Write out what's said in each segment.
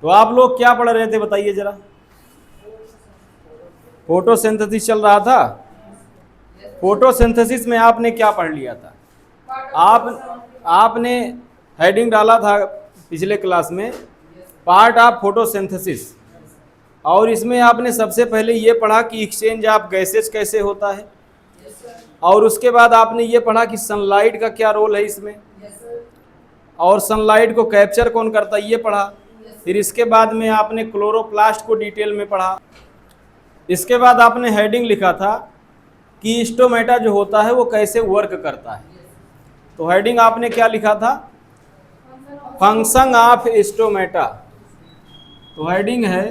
तो आप लोग क्या पढ़ रहे थे बताइए जरा। फोटोसिंथेसिस चल रहा था। फोटोसिंथेसिस में आपने क्या पढ़ लिया था? आपने हेडिंग डाला था पिछले क्लास में, पार्ट ऑफ फोटोसिंथेसिस। और इसमें आपने सबसे पहले ये पढ़ा कि एक्सचेंज ऑफ गैसेज कैसे होता है, और उसके बाद आपने ये पढ़ा कि सनलाइट का क्या रोल है इसमें, और सनलाइट को कैप्चर कौन करता है ये पढ़ा। फिर इसके बाद में आपने क्लोरोप्लास्ट को डिटेल में पढ़ा। इसके बाद आपने हेडिंग लिखा था कि स्टोमेटा जो होता है वो कैसे वर्क करता है। तो हेडिंग आपने क्या लिखा था? Function of stomata. तो हेडिंग है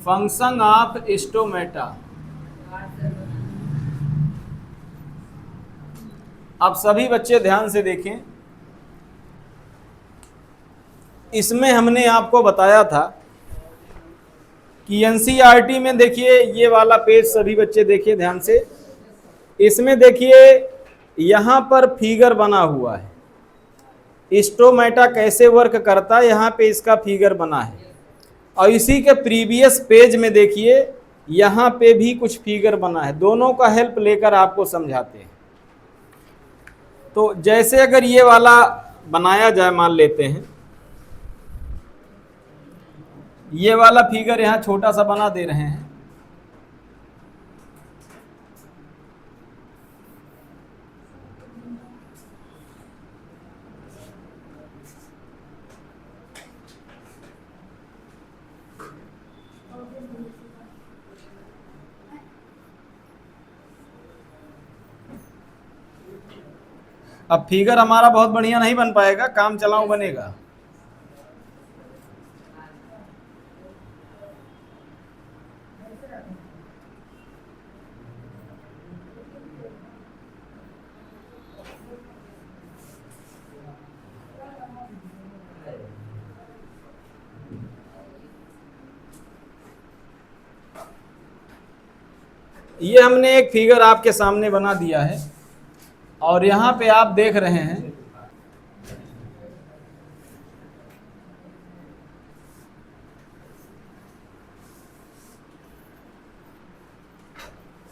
फंक्शन ऑफ स्टोमेटा। अब सभी बच्चे ध्यान से देखें, इसमें हमने आपको बताया था कि एनसीईआरटी में देखिए ये वाला पेज, सभी बच्चे देखिए ध्यान से। इसमें देखिए यहाँ पर फिगर बना हुआ है, स्टोमेटा कैसे वर्क करता है, यहाँ पे इसका फिगर बना है। और इसी के प्रीवियस पेज में देखिए यहाँ पे भी कुछ फिगर बना है। दोनों का हेल्प लेकर आपको समझाते हैं। तो जैसे अगर ये वाला बनाया जाए, मान लेते हैं ये वाला फिगर यहाँ छोटा सा बना दे रहे हैं। अब फिगर हमारा बहुत बढ़िया नहीं बन पाएगा, काम चलाऊ बनेगा। ये हमने एक फिगर आपके सामने बना दिया है, और यहाँ पे आप देख रहे हैं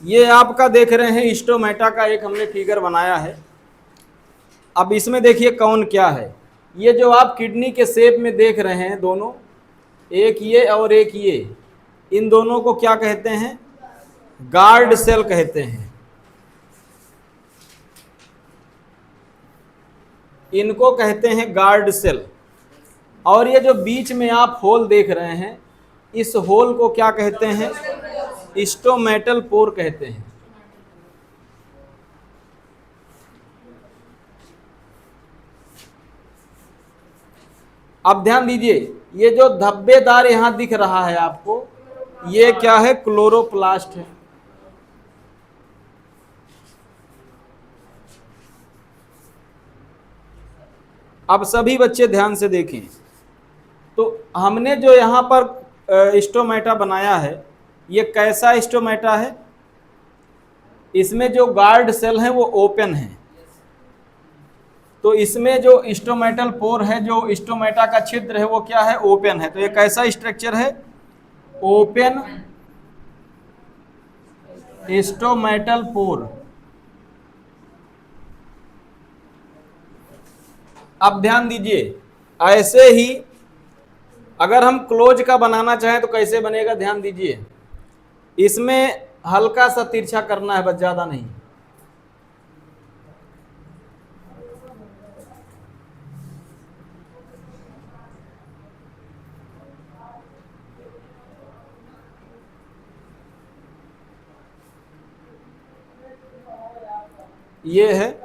ये आपका देख रहे हैं स्टोमेटा का एक हमने फिगर बनाया है। अब इसमें देखिए कौन क्या है। ये जो आप किडनी के शेप में देख रहे हैं दोनों, एक ये और एक ये, इन दोनों को क्या कहते हैं? गार्ड सेल कहते हैं। इनको कहते हैं गार्ड सेल। और ये जो बीच में आप होल देख रहे हैं, इस होल को क्या कहते हैं? स्टोमेटल पोर कहते हैं। अब ध्यान दीजिए, ये जो धब्बेदार यहां दिख रहा है आपको, ये क्या है? क्लोरोप्लास्ट है। अब सभी बच्चे ध्यान से देखें, तो हमने जो यहाँ पर स्टोमेटा बनाया है, ये कैसा स्टोमेटा है? इसमें जो गार्ड सेल है वो ओपन है। तो इसमें जो स्टोमेटल पोर है, जो स्टोमेटा का छिद्र है, वो क्या है? ओपन है। तो ये कैसा स्ट्रक्चर है? Open stomatal pore. अब ध्यान दीजिए, ऐसे ही अगर हम क्लोज का बनाना चाहें तो कैसे बनेगा? ध्यान दीजिए, इसमें हल्का सा तिरछा करना है, बस ज्यादा नहीं। ये है,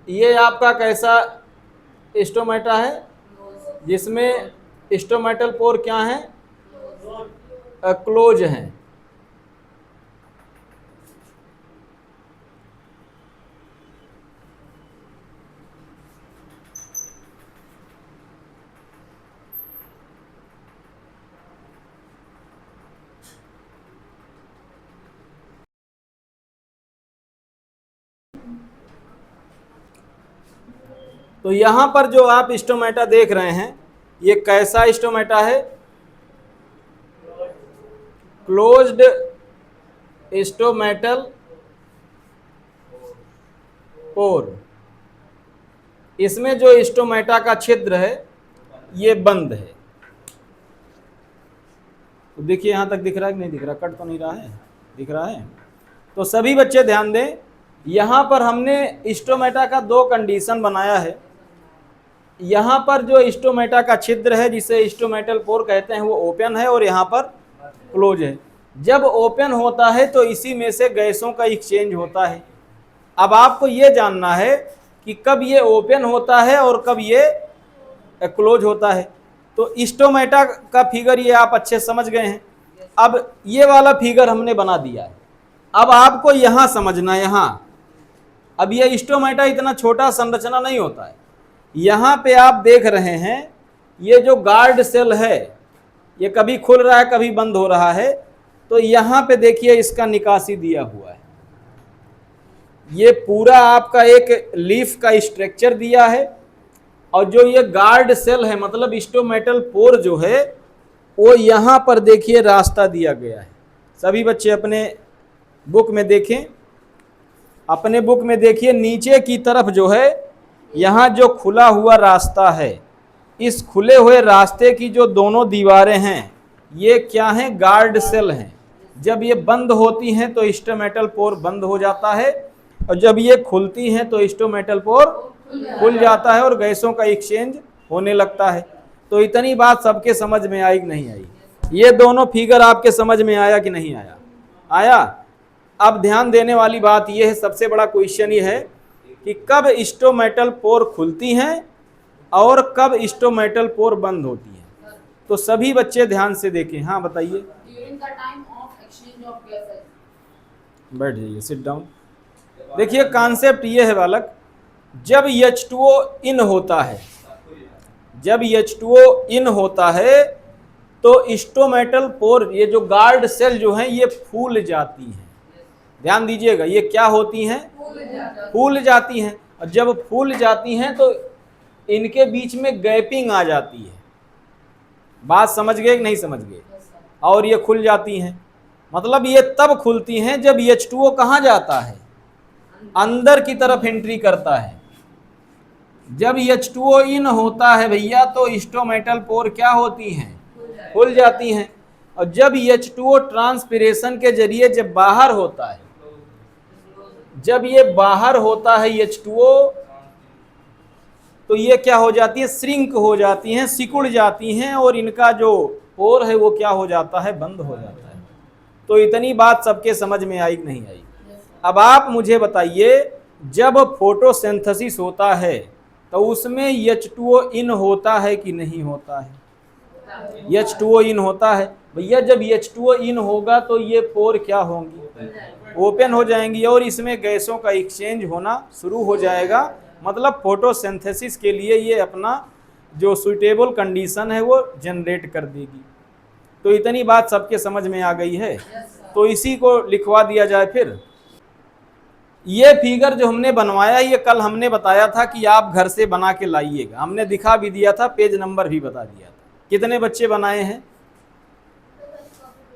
ये आपका कैसा स्टोमेटा है? जिसमें स्टोमेटल पोर क्या है? क्लोज हैं। तो यहाँ पर जो आप स्टोमेटा देख रहे हैं, ये कैसा स्टोमेटा है? Closed stomatal pore. इसमें जो स्टोमेटा का छिद्र है ये बंद है। तो देखिए यहां तक दिख रहा है कि नहीं दिख रहा? कट तो नहीं रहा है? दिख रहा है? तो सभी बच्चे ध्यान दें, यहां पर हमने स्टोमेटा का दो कंडीशन बनाया है। यहां पर जो स्टोमेटा का छिद्र है जिसे स्टोमेटल पोर कहते हैं वो ओपन है और यहां पर क्लोज है। जब ओपन होता है तो इसी में से गैसों का एक्सचेंज होता है। अब आपको ये जानना है कि कब ये ओपन होता है और कब ये क्लोज होता है। तो स्टोमेटा का फिगर ये आप अच्छे समझ गए हैं। अब ये वाला फिगर हमने बना दिया है। अब आपको यहां समझना, यहां अब ये स्टोमेटा इतना छोटा संरचना नहीं होता है। यहां पे आप देख रहे हैं ये जो गार्ड सेल है ये कभी खुल रहा है कभी बंद हो रहा है। तो यहां पे देखिए इसका निकासी दिया हुआ है। ये पूरा आपका एक लीफ का स्ट्रक्चर दिया है और जो ये गार्ड सेल है मतलब स्टोमेटल पोर जो है वो यहां पर देखिए रास्ता दिया गया है। सभी बच्चे अपने बुक में देखें, अपने बुक में देखिए नीचे की तरफ जो है यहाँ जो खुला हुआ रास्ता है, इस खुले हुए रास्ते की जो दोनों दीवारें हैं ये क्या हैं? गार्ड सेल हैं। जब ये बंद होती हैं तो स्टोमेटल पोर बंद हो जाता है और जब ये खुलती हैं तो स्टोमेटल पोर खुल जाता है और गैसों का एक्सचेंज होने लगता है। तो इतनी बात सबके समझ में आई कि नहीं आई? ये दोनों फिगर आपके समझ में आया कि नहीं आया? आया। अब ध्यान देने वाली बात यह है, सबसे बड़ा क्वेश्चन ये है कि कब स्टोमेटल पोर खुलती हैं और कब स्टोमेटल पोर बंद होती है। तो सभी बच्चे ध्यान से देखें। हाँ बताइए। बैठ जाइए, सिट डाउन। देखिए कॉन्सेप्ट ये है बालक, जब H2O इन होता है, जब H2O इन होता है तो स्टोमेटल पोर ये जो गार्ड सेल जो हैं ये फूल जाती हैं। ध्यान दीजिएगा, ये क्या होती हैं? फूल जाती हैं। और जब फूल जाती हैं तो इनके बीच में गैपिंग आ जाती है। बात समझ गए कि नहीं समझ गए? और ये खुल जाती हैं। मतलब ये तब खुलती हैं जब H2O कहाँ जाता है? अंदर की तरफ एंट्री करता है। जब H2O इन होता है भैया तो स्टोमेटल पोर क्या होती हैं? खुल जाती हैं। और जब H2O ट्रांसपिरेशन के जरिए जब बाहर होता है, जब ये बाहर होता है H2O तो ये क्या हो जाती है? श्रिंक हो जाती हैं, सिकुड़ जाती हैं और इनका जो पोर है वो क्या हो जाता है? बंद हो जाता है। तो इतनी बात सबके समझ में आई कि नहीं आई? अब आप मुझे बताइए, जब फोटोसिंथेसिस होता है तो उसमें H2O इन होता है कि नहीं होता है? H2O इन होता है भैया। जब H2O इन होगा तो ये पोर क्या होंगी? ओपन हो जाएंगी और इसमें गैसों का एक्सचेंज होना शुरू हो जाएगा। मतलब फोटोसिंथेसिस के लिए ये अपना जो सुइटेबल कंडीशन है वो जनरेट कर देगी। तो इतनी बात सबके समझ में आ गई है। तो इसी को लिखवा दिया जाए। फिर ये फिगर जो हमने बनवाया ये कल हमने बताया था कि आप घर से बना के लाइएगा। हमने दिखा भी दिया था, पेज नंबर भी बता दिया था। कितने बच्चे बनाए हैं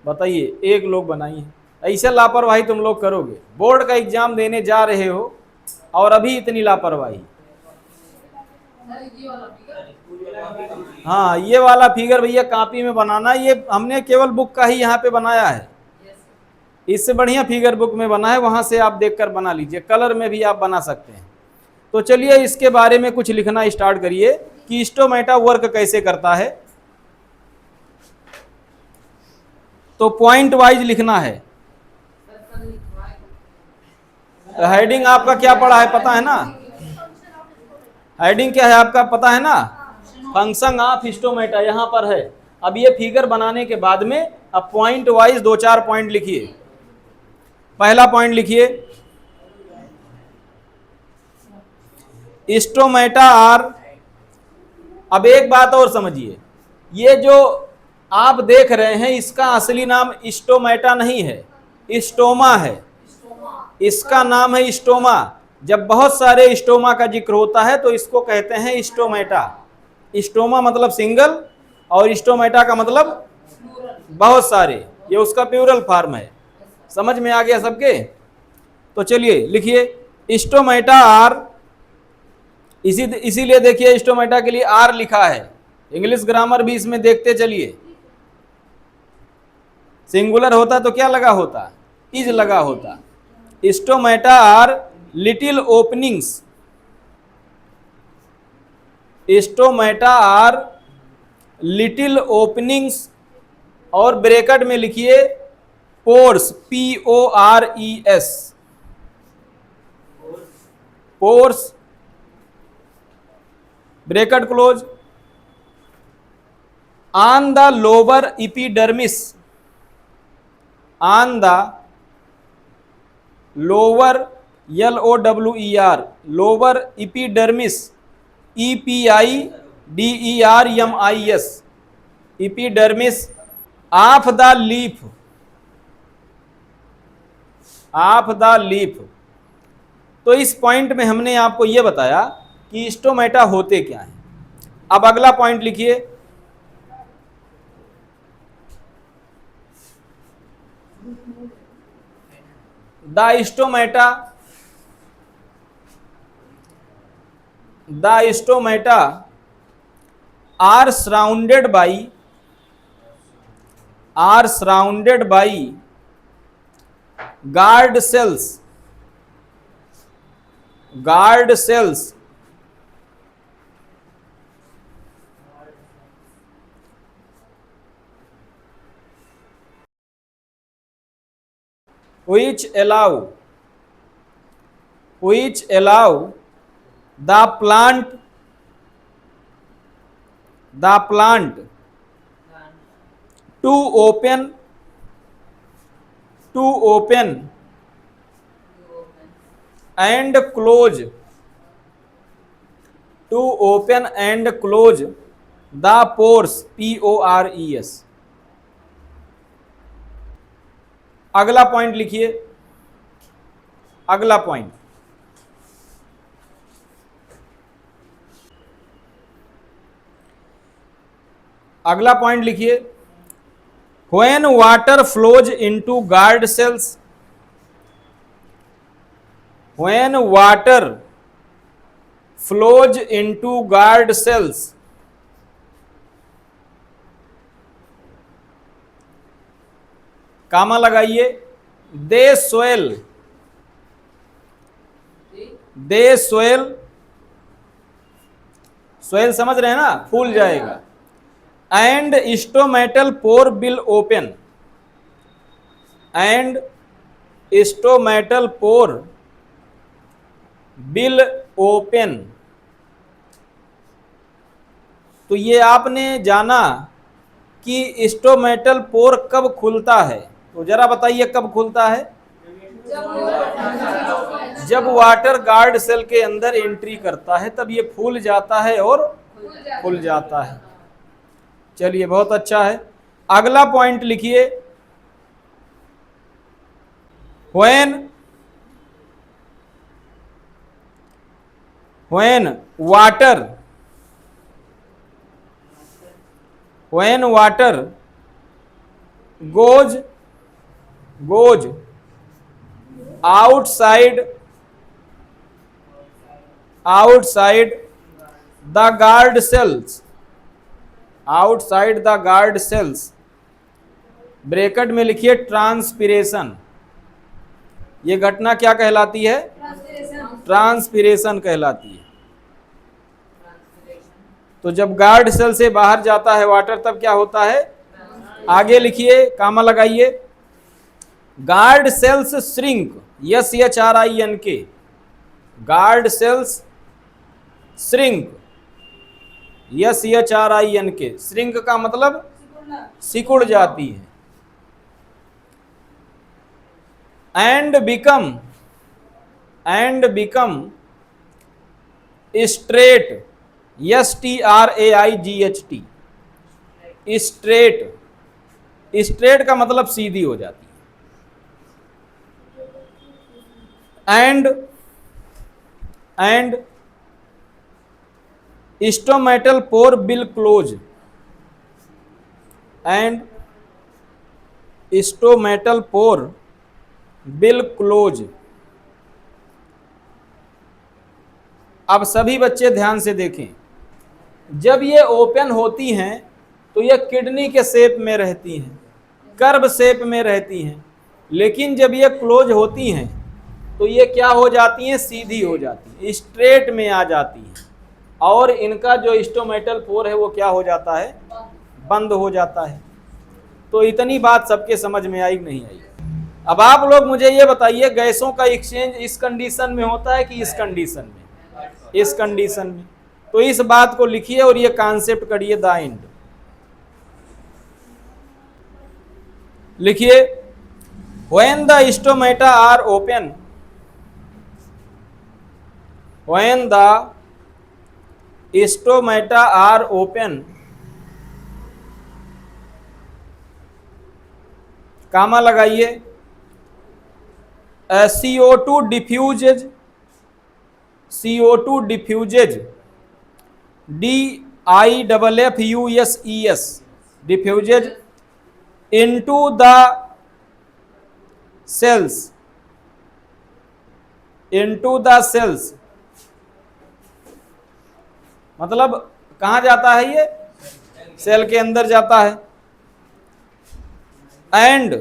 बताइए? एक लोग बनाइए। ऐसे लापरवाही तुम लोग करोगे? बोर्ड का एग्जाम देने जा रहे हो और अभी इतनी लापरवाही। हाँ ये वाला फिगर भैया कॉपी में बनाना। ये हमने केवल बुक का ही यहाँ पे बनाया है। इससे बढ़िया फिगर बुक में बना है, वहां से आप देखकर बना लीजिए। कलर में भी आप बना सकते हैं। तो चलिए इसके बारे में कुछ लिखना स्टार्ट करिए कि स्टोमेटा वर्क कैसे करता है। तो पॉइंट वाइज लिखना है। हेडिंग आपका क्या पड़ा है पता है ना? हेडिंग क्या है आपका पता है ना? फंक्शन ऑफ स्टोमेटा यहां पर है। अब ये फिगर बनाने के बाद में अब पॉइंट वाइज दो चार पॉइंट लिखिए। पहला पॉइंट लिखिए, स्टोमेटा आर। अब एक बात और समझिए, ये जो आप देख रहे हैं इसका असली नाम स्टोमेटा नहीं है, स्टोमा है। इसका नाम है स्टोमा। जब बहुत सारे स्टोमा का जिक्र होता है तो इसको कहते हैं स्टोमेटा। स्टोमा मतलब सिंगल और स्टोमेटा का मतलब बहुत सारे, ये उसका प्लूरल फॉर्म है। समझ में आ गया सबके? तो चलिए लिखिए स्टोमेटा आर, इसीलिए देखिए स्टोमेटा के लिए आर लिखा है। इंग्लिश ग्रामर भी इसमें देखते चलिए। सिंगुलर होता तो क्या लगा होता? इज लगा होता। Stomata are little openings, stomata are little openings, और ब्रैकेट में लिखिए pores, PORES, pores, bracket close, on the lower epidermis, on the lower, LOWER, lower epidermis, EPIDERMIS, epidermis of the leaf, of the leaf. तो इस point में हमने आपको यह बताया कि स्टोमेटा होते क्या हैं। अब अगला पॉइंट लिखिए, the stomata, the stomata are surrounded by, are surrounded by guard cells, guard cells, which allow the plant to open and close, to open and close the pores, PORES। अगला point लिखिए, अगला point, अगला point लिखिए, when water flows into guard cells, when water flows into guard cells, comma लगाइए, they swell, they swell, swell समझ रहे हैं ना, फूल जाएगा, and stomatal pore will open, and stomatal pore will open. तो ये आपने जाना कि स्टोमेटल पोर कब खुलता है, तो जरा बताइए कब खुलता है? जब वाटर गार्ड सेल के अंदर एंट्री करता है तब ये फूल जाता है और खुल जाता है। चलिए बहुत अच्छा है। अगला पॉइंट लिखिए, when water goes outside the guard cells, outside the guard cells, bracket में लिखिए ट्रांसपिरेशन। ये घटना क्या कहलाती है? ट्रांसपिरेशन कहलाती है। तो जब गार्ड सेल से बाहर जाता है वाटर तब क्या होता है? आगे लिखिए, कामा लगाइए, guard cells shrink, SHRINK, guard cells shrink, SHRINK, shrink का मतलब सिकुड़ जाती है, and become straight, STRAIGHT, straight, straight का मतलब सीधी हो जाती है, and stomatal pore will close and stomatal pore will close। अब सभी बच्चे ध्यान से देखें, जब ये ओपन होती हैं तो ये किडनी के शेप में रहती हैं, कर्व शेप में रहती हैं, लेकिन जब ये क्लोज होती हैं तो ये क्या हो जाती हैं, सीधी हो जाती हैं, स्ट्रेट में आ जाती हैं, और इनका जो स्टोमेटल पोर है वो क्या हो जाता है, बंद हो जाता है। तो इतनी बात सबके समझ में आई नहीं आई? अब आप लोग मुझे ये बताइए, गैसों का एक्सचेंज इस कंडीशन में होता है कि इस कंडीशन में? इस कंडीशन में। तो इस बात को लिखिए और ये कॉन्सेप्ट करिए द एंड। लिखिए, when the stomata are open, when the stomata are open, comma लगाइए, CO2 diffuses, CO2 diffuses, DIFFUSES, diffuses into the cells, into the cells, मतलब कहाँ जाता है ये, सेल के अंदर जाता है। एंड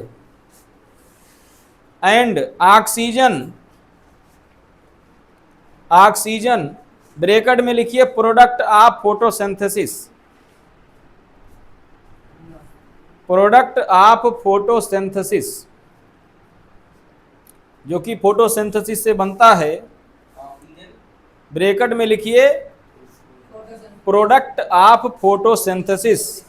ऑक्सीजन ब्रैकेट में लिखिए product of photosynthesis, product of photosynthesis, जो कि फोटोसिंथेसिस से बनता है, ब्रैकेट में लिखिए product of photosynthesis,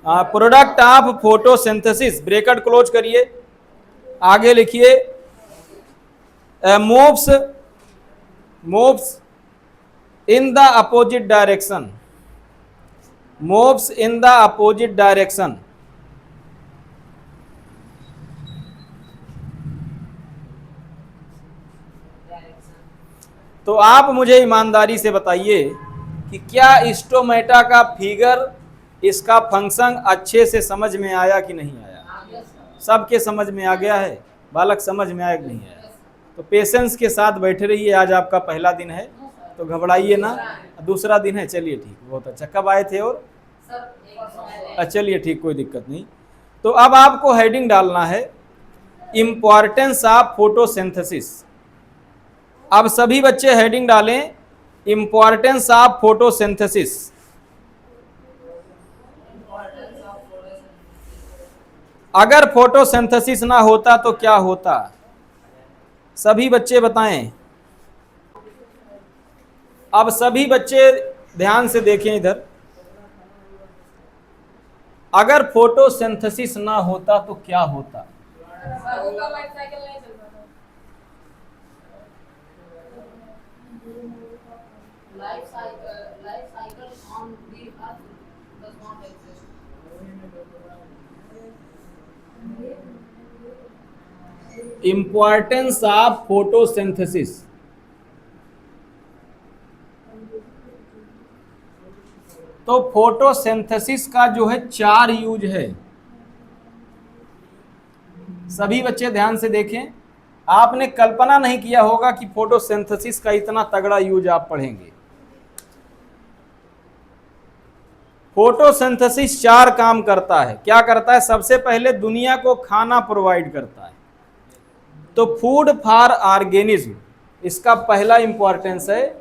product of photosynthesis, bracket close करिए। आगे लिखिए moves in the opposite direction, moves in the opposite direction। तो आप मुझे ईमानदारी से बताइए कि क्या स्टोमेटा का फिगर, इसका फंक्शन अच्छे से समझ में आया कि नहीं आया? सबके समझ में आ गया है? बालक समझ में आया कि नहीं आया? तो पेशेंस के साथ बैठे रहिए। आज आपका पहला दिन है तो घबराइए ना, दूसरा दिन है, चलिए ठीक, बहुत अच्छा। कब आए थे? और चलिए ठीक, कोई दिक्कत नहीं। तो अब आपको हेडिंग डालना है इम्पॉर्टेंस ऑफ फोटोसिंथेसिस। अब सभी बच्चे हेडिंग डालें इम्पॉर्टेंस ऑफ फोटोसिंथेसिस। अगर फोटोसिंथेसिस ना होता तो क्या होता? सभी बच्चे बताएं। अब सभी बच्चे ध्यान से देखें इधर, अगर फोटोसिंथेसिस ना होता तो क्या होता? Importance of photosynthesis. तो फोटोसिंथेसिस का जो है 4 यूज है। सभी बच्चे ध्यान से देखें, आपने कल्पना नहीं किया होगा कि फोटोसिंथेसिस का इतना तगड़ा यूज आप पढ़ेंगे। फोटोसिंथेसिस 4 काम करता है। क्या करता है? सबसे पहले दुनिया को खाना प्रोवाइड करता है। तो फूड फॉर ऑर्गेनिज्म, इसका पहला इंपॉर्टेंस है,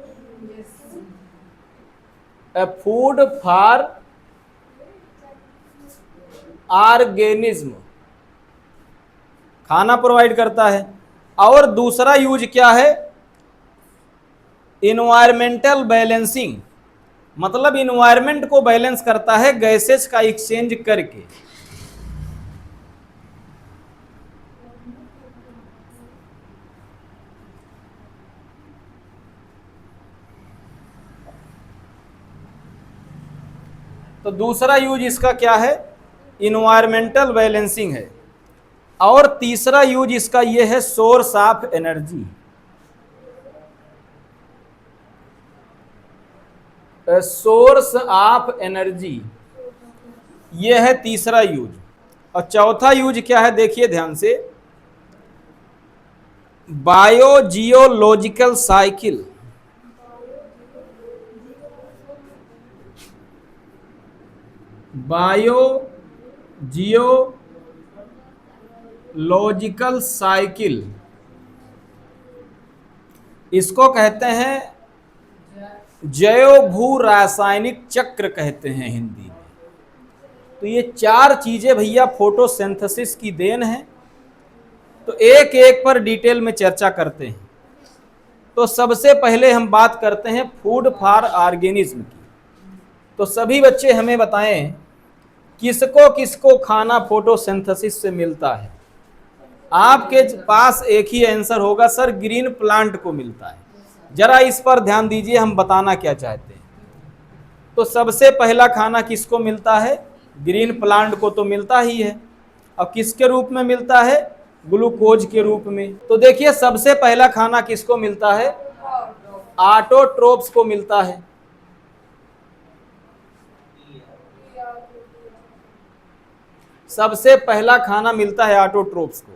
फूड फॉर ऑर्गेनिज्म, खाना प्रोवाइड करता है। और दूसरा यूज क्या है? इन्वायरमेंटल बैलेंसिंग, मतलब इन्वायरमेंट को बैलेंस करता है गैसेस का एक्सचेंज करके। तो दूसरा यूज इसका क्या है? इन्वायरमेंटल बैलेंसिंग है। और तीसरा यूज इसका यह है source of energy. Source of energy, ये है तीसरा यूज। और चौथा यूज क्या है, देखिए ध्यान से, बायोजियोलॉजिकल साइकिल। बायोजियोलॉजिकल साइकिल, इसको कहते हैं जैव भू रासायनिक चक्र कहते हैं हिंदी में। तो ये चार चीजें भैया फोटोसिंथेसिस की देन है। तो एक एक पर डिटेल में चर्चा करते हैं। तो सबसे पहले हम बात करते हैं फूड फॉर ऑर्गेनिज्म की। तो सभी बच्चे हमें बताएं किसको किसको खाना फोटोसिंथेसिस से मिलता है। आपके पास एक ही आंसर होगा, सर ग्रीन प्लांट को मिलता है। जरा इस पर ध्यान दीजिए, हम बताना क्या चाहते हैं। तो सबसे पहला खाना किसको मिलता है, ग्रीन प्लांट को तो मिलता ही है। और किसके रूप में मिलता है, ग्लूकोज के रूप में। तो देखिए सबसे पहला खाना किसको मिलता है, ऑटोट्रोप्स को मिलता है। सबसे पहला खाना मिलता है ऑटोट्रोप्स को।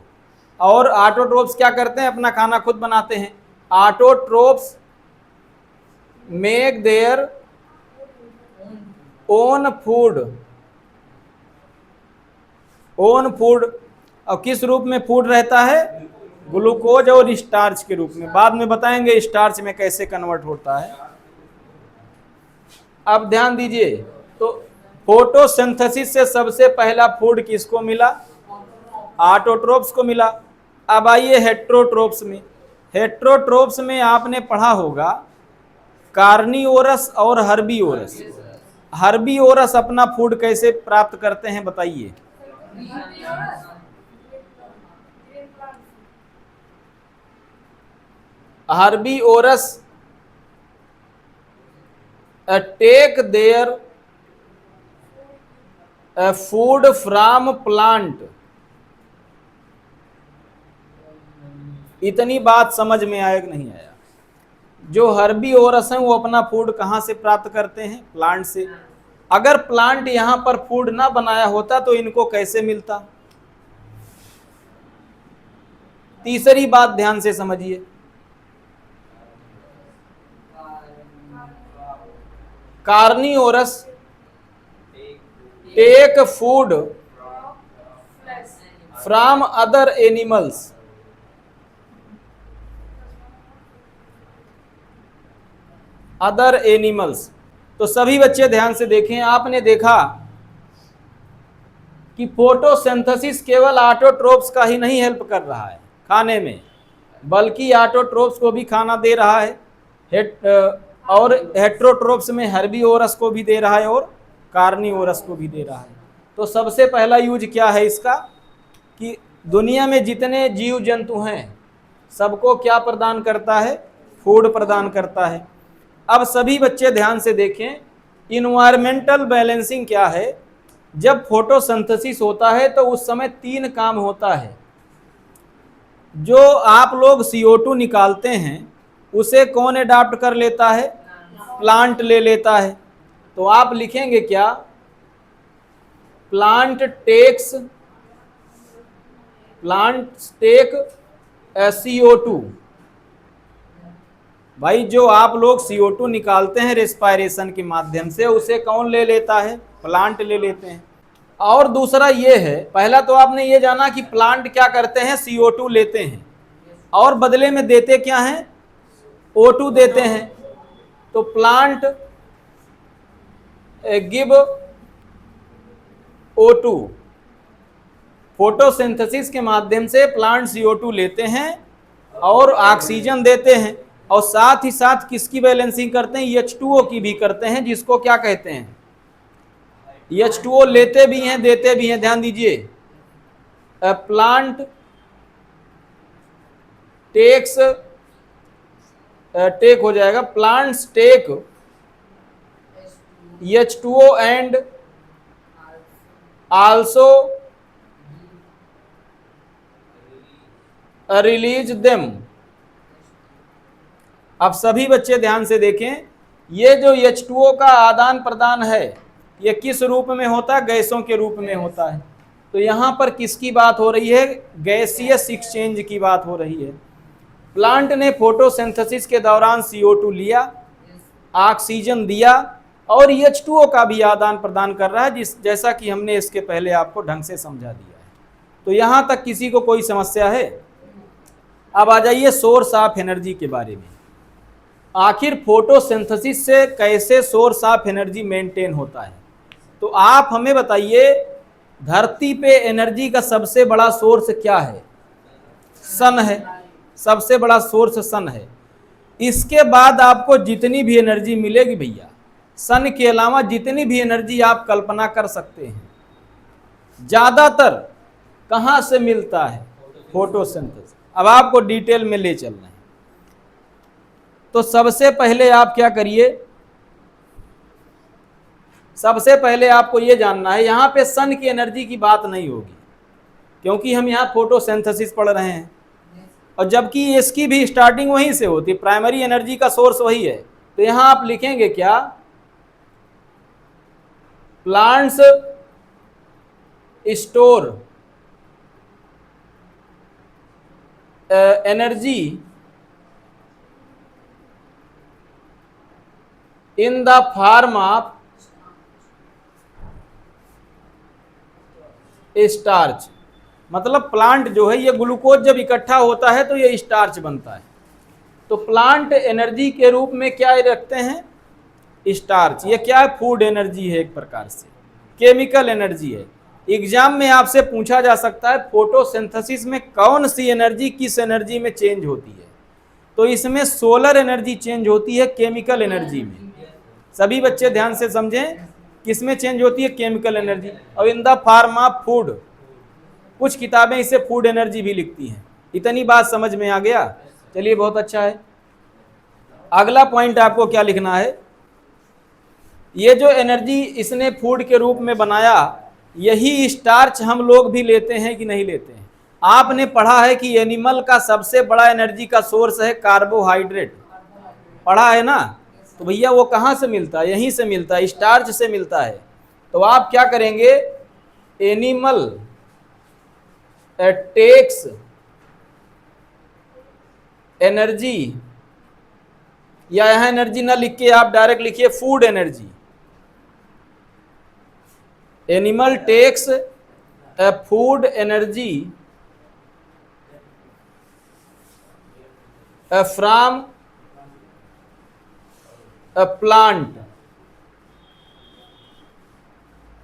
और ऑटोट्रोप्स क्या करते हैं, अपना खाना खुद बनाते हैं। Autotrophs make their own food. और किस रूप में फूड रहता है, ग्लूकोज और स्टार्च के रूप में। बाद में बताएंगे स्टार्च में कैसे कन्वर्ट होता है। अब ध्यान दीजिए, तो फोटोसिंथेसिस से सबसे पहला फूड किसको मिला, ऑटोट्रोप्स को मिला। अब आइए हेट्रोट्रोप्स में। हेट्रोट्रोप्स में आपने पढ़ा होगा कार्निवोरस और हर्बीवोरस। हर्बीवोरस अपना फूड कैसे प्राप्त करते हैं बताइए। Herbivores take their food from plant. इतनी बात समझ में आया कि नहीं आया। जो हर्बीवोरस हैं वो अपना फूड कहाँ से प्राप्त करते हैं, प्लांट से। अगर प्लांट यहां पर फूड ना बनाया होता तो इनको कैसे मिलता। तीसरी बात ध्यान से समझिए, carnivores take food from other animals. Other animals. तो सभी बच्चे ध्यान से देखें, आपने देखा कि फोटोसिंथेसिस केवल ऑटोट्रोप्स का ही नहीं हेल्प कर रहा है खाने में, बल्कि ऑटोट्रोप्स को भी खाना दे रहा है। और हेट्रोट्रोप्स में हर्बीवोरस को भी दे रहा है और कार्निवोरस को भी दे रहा है। तो सबसे पहला यूज क्या है इसका, कि दुनिया में जितने जीव जंतु हैं सबको क्या प्रदान करता है, फूड प्रदान करता है। अब सभी बच्चे ध्यान से देखें, इन्वायरमेंटल बैलेंसिंग क्या है। जब फोटोसिंथेसिस होता है तो उस समय तीन काम होता है। जो आप लोग CO2 निकालते हैं उसे कौन अडॉप्ट कर लेता है, प्लांट ले लेता है। तो आप लिखेंगे क्या, प्लांट टेक CO2। भाई जो आप लोग CO2 निकालते हैं रेस्पायरेशन के माध्यम से, उसे कौन ले लेता है, प्लांट ले लेते हैं। और दूसरा ये है, पहला तो आपने ये जाना कि प्लांट क्या करते हैं, CO2 लेते हैं और बदले में देते क्या हैं, O2 देते हैं। तो प्लांट गिव O2। फोटोसिंथेसिस के माध्यम से प्लांट CO2 लेते हैं और ऑक्सीजन देते हैं। और साथ ही साथ किसकी बैलेंसिंग करते हैं, H2O की भी करते हैं, जिसको क्या कहते हैं, H2O लेते भी हैं देते भी हैं। ध्यान दीजिए, प्लांट टेक हो जाएगा, plants take H2O and also release them. अब सभी बच्चे ध्यान से देखें, ये जो H2O का आदान प्रदान है ये किस रूप में होता है? गैसों के रूप में होता है। तो यहाँ पर किसकी बात हो रही है? गैसियस एक्सचेंज की बात हो रही है। प्लांट ने फोटोसिंथेसिस के दौरान CO2 लिया, ऑक्सीजन दिया और H2O का भी आदान प्रदान कर रहा है, जैसा कि हमने इसके पहले आपको ढंग से समझा दिया है। तो यहाँ तक किसी को कोई समस्या है? अब आ जाइए सोर्स ऑफ एनर्जी के बारे में। आखिर फोटोसिंथेसिस से कैसे सोर्स ऑफ एनर्जी मेंटेन होता है? तो आप हमें बताइए, धरती पे एनर्जी का सबसे बड़ा सोर्स क्या है? सन है। सबसे बड़ा सोर्स सन है। इसके बाद आपको जितनी भी एनर्जी मिलेगी भैया, सन के अलावा जितनी भी एनर्जी आप कल्पना कर सकते हैं, ज्यादातर कहां से मिलता है? फोटोसिंथेसिस। अब आपको डिटेल में ले चलना है। तो सबसे पहले आप क्या करिए, सबसे पहले आपको यह जानना है, यहां पे सन की एनर्जी की बात नहीं होगी क्योंकि हम यहां फोटोसिंथेसिस पढ़ रहे हैं, और जबकि इसकी भी स्टार्टिंग वहीं से होती है, प्राइमरी एनर्जी का सोर्स वही है। तो यहां आप लिखेंगे क्या? Plants store energy in the form of starch. मतलब प्लांट जो है ये ग्लूकोज जब इकट्ठा होता है तो ये स्टार्च बनता है। तो प्लांट एनर्जी के रूप में क्या रखते हैं? स्टार्च। ये क्या है? फूड एनर्जी है, एक प्रकार से केमिकल एनर्जी है। एग्जाम में आपसे पूछा जा सकता है फोटोसिंथेसिस में कौन सी एनर्जी किस एनर्जी में चेंज होती है? तो इसमें सोलर एनर्जी चेंज होती है केमिकल एनर्जी में। सभी बच्चे ध्यान से समझें, किसमें चेंज होती है? Chemical energy. और in the form of food, कुछ किताबें इसे फूड एनर्जी भी लिखती हैं। इतनी बात समझ में आ गया? चलिए बहुत अच्छा है। अगला पॉइंट आपको क्या लिखना है? ये जो एनर्जी इसने फूड के रूप में बनाया, यही स्टार्च हम लोग भी लेते हैं कि नहीं लेते हैं? आपने पढ़ा है कि एनिमल का सबसे बड़ा एनर्जी का सोर्स है कार्बोहाइड्रेट, पढ़ा है ना? तो भैया वो कहाँ से मिलता है? यहीं से मिलता है, स्टार्च से मिलता है। तो आप क्या करेंगे? एनिमल टेक्स एनर्जी, या यहां एनर्जी ना लिख के आप डायरेक्ट लिखिए food energy. Animal takes food energy from plant.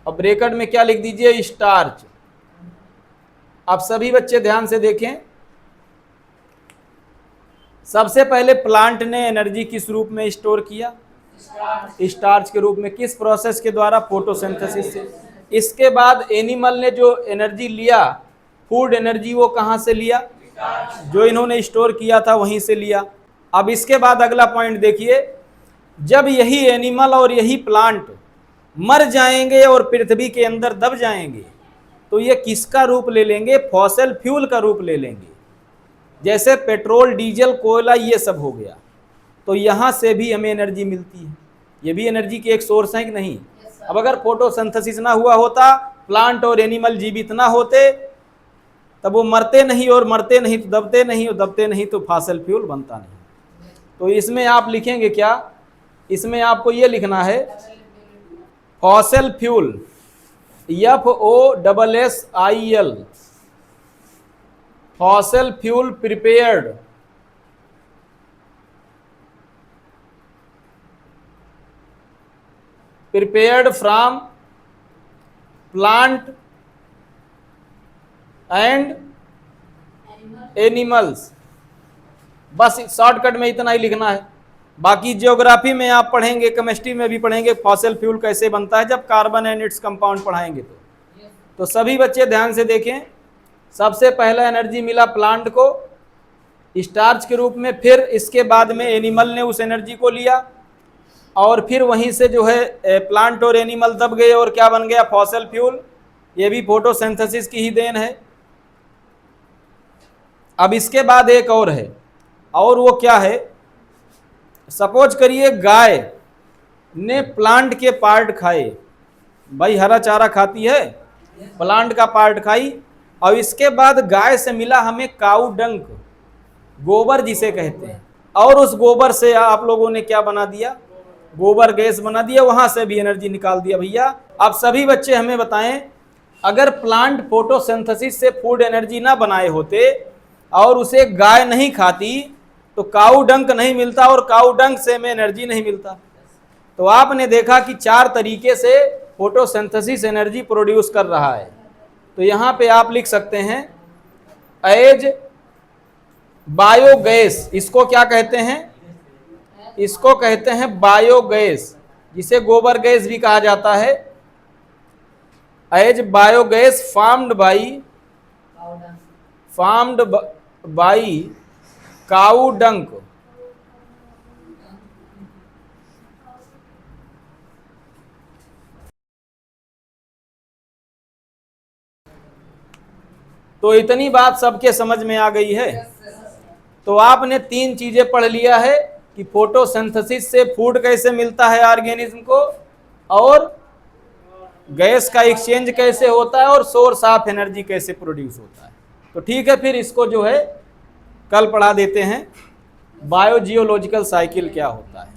अब ब्रैकेट में क्या लिख दीजिए? स्टार्च। आप सभी बच्चे ध्यान से देखें, सबसे पहले प्लांट ने एनर्जी किस रूप में स्टोर किया? स्टार्च के रूप में। किस प्रोसेस के द्वारा? फोटोसिंथेसिस से। इसके बाद एनिमल ने जो एनर्जी लिया, फूड एनर्जी, वो कहां से लिया? जो इन्होंने स्टोर किया था वहीं से लिया। अब इसके बाद अगला पॉइंट देखिए, जब यही एनिमल और यही प्लांट मर जाएंगे और पृथ्वी के अंदर दब जाएंगे, तो ये किसका रूप ले लेंगे? फॉसिल फ्यूल का रूप ले लेंगे। जैसे पेट्रोल, डीजल, कोयला, ये सब हो गया। तो यहाँ से भी हमें एनर्जी मिलती है। ये भी एनर्जी के एक सोर्स है कि नहीं? अब अगर फोटोसिंथेसिस ना हुआ होता, प्लांट और एनिमल जीवित ना होते, तब वो मरते नहीं, और मरते नहीं तो दबते नहीं, और दबते नहीं तो फॉसिल फ्यूल बनता नहीं। तो इसमें आप लिखेंगे क्या? इसमें आपको ये लिखना है fossil fuel, FOSSIL, fossil fuel prepared from plant and animals। बस शॉर्टकट में इतना ही लिखना है। बाकी ज्योग्राफी में आप पढ़ेंगे, केमिस्ट्री में भी पढ़ेंगे फॉसिल फ्यूल कैसे बनता है, जब कार्बन एंड इट्स कंपाउंड पढ़ाएंगे तो सभी बच्चे ध्यान से देखें। सबसे पहला एनर्जी मिला प्लांट को स्टार्च के रूप में, फिर इसके बाद में एनिमल ने उस एनर्जी को लिया, और फिर वहीं से जो है प्लांट और एनिमल दब गए और क्या बन गया? Fossil fuel. ये भी फोटोसिंथेसिस की ही देन है। अब इसके बाद एक और है, और वो क्या है? सपोज करिए गाय ने प्लांट के पार्ट खाए, भाई हरा चारा खाती है, प्लांट का पार्ट खाई, और इसके बाद गाय से मिला हमें काऊ डंक, गोबर जिसे कहते हैं, और उस गोबर से आप लोगों ने क्या बना दिया, गोबर गैस बना दिया, वहां से भी एनर्जी निकाल दिया। भैया अब सभी बच्चे हमें बताएं, अगर प्लांट फोटोसिंथेसिस से फूड एनर्जी ना बनाए होते और उसे गाय नहीं खाती तो काऊ डंक नहीं मिलता, और काऊ डंक से हमें एनर्जी नहीं मिलता। तो आपने देखा कि 4 तरीके से फोटोसिंथेसिस एनर्जी प्रोड्यूस कर रहा है। तो यहाँ पे आप लिख सकते हैं एज बायोगैस, इसको क्या कहते हैं, इसको कहते हैं बायोगैस, जिसे गोबर गैस भी कहा जाता है। एज बायोगैस फार्म्ड बाई काऊ डंक। तो इतनी बात सबके समझ में आ गई है। तो आपने 3 चीजें पढ़ लिया है कि फोटोसिंथेसिस से फूड कैसे मिलता है ऑर्गेनिज्म को, और गैस का एक्सचेंज कैसे होता है, और सोर्स ऑफ एनर्जी कैसे प्रोड्यूस होता है। तो ठीक है, फिर इसको जो है कल पढ़ा देते हैं, बायोजियोलॉजिकल साइकिल क्या होता है।